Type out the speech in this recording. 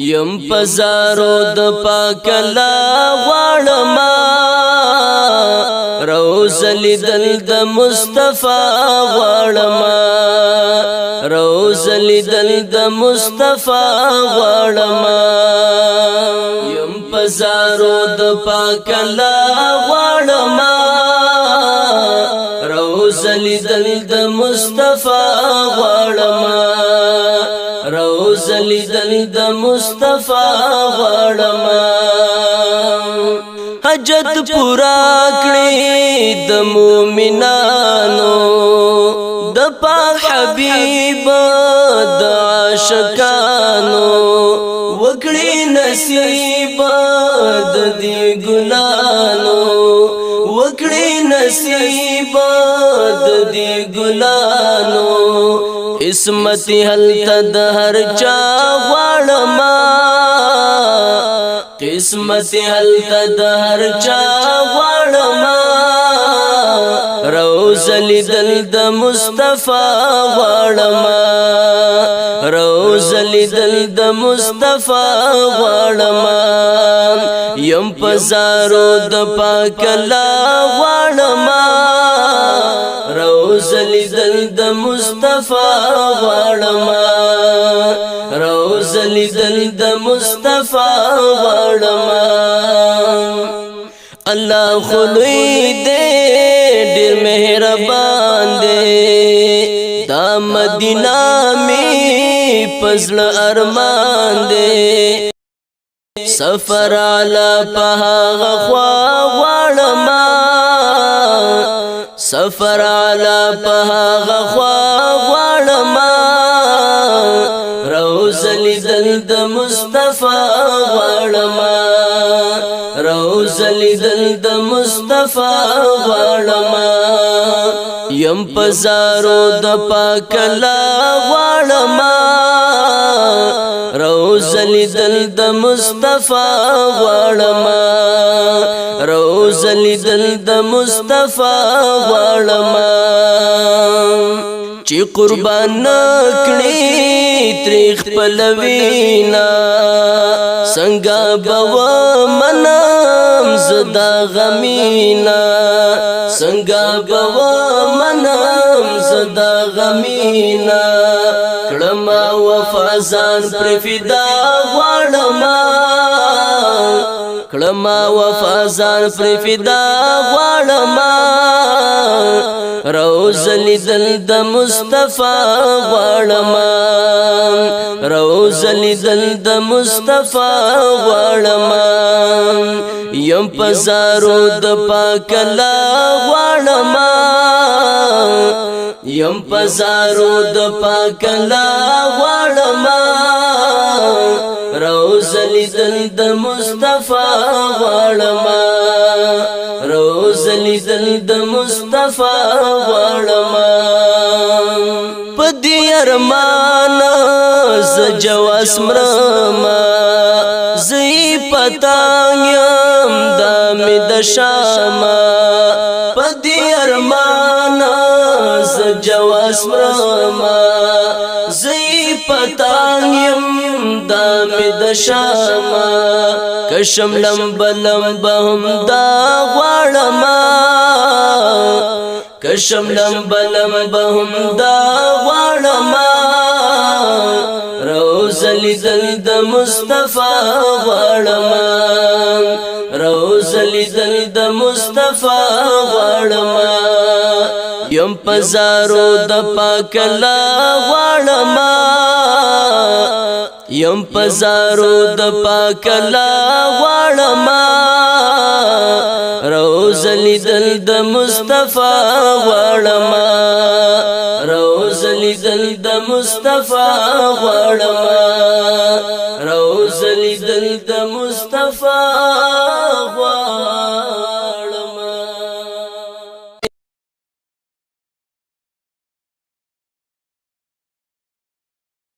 یم پزارو د پاک الله غواړما روز لیدل د مصطفی غواړما روز لیدل د مصطفی غواړما یم پزارو د پاک الله غواړما روز لیدل د مصطفی غواړما روز لیدل د مصطفی غواړما حجت پورا کړی د مومنانو د پاک حبیب د عاشقانو وکړي نصیب د دې ګلانو وکړي نصیب د دې ګلانو قسمت هلته د هر چا غواړما قسمت هلته د هر چا غواړما روز لیدل د مصطفی غواړما روز لیدل د مصطفی غواړما یم پزارو د پاک الله غواړما روز لیدل د مصطفی غواړما روز لیدل د مصطفی غواړما الله خلوی دې ډېر مهربان دې دا مدینه می پزړ ارمان دې سفر علی پهغه خوا غواړما سفر علی پهغه خوا غواړما روز لیدل د مصطفی غواړما روز لیدل د مصطفی غواړما یم پزارو د پاک الله غواړما روز لیدل د مصطفی غواړما روز لیدل د مصطفی غواړما چې قربان کړي تریخ پلوینا څنګه بو منم زدا غمینا څنګه بو منم زدا غمینا کړما وفازان پر فدا غواړما کړما وفازان پر فدا غواړما روز لیدل د مصطفی غواړما روز لیدل د مصطفی غواړما یم پزارو د پاک الله غواړما یم پزارو د پاک الله غواړما روز لیدل د مصطفی غواړما روز لیدل د مصطفی غواړما پدی ارمان ز جواس مرما زی پتانیم دامی د شاما پدی ارمان ز جواس مرما زی پتانیم دامی د شاما کشم لمب لمب هم دا غواړما کشم لمب لمب هم دا غواړما روز لیدل د مصطفی غواړما روز لیدل د مصطفی غواړما یم پزارو د پاک الله غواړما یم پزارو د پاک الله غواړما روز لیدل د مصطفی غواړما روز لیدل د مصطفی غواړما روز لیدل د مصطفی غواړما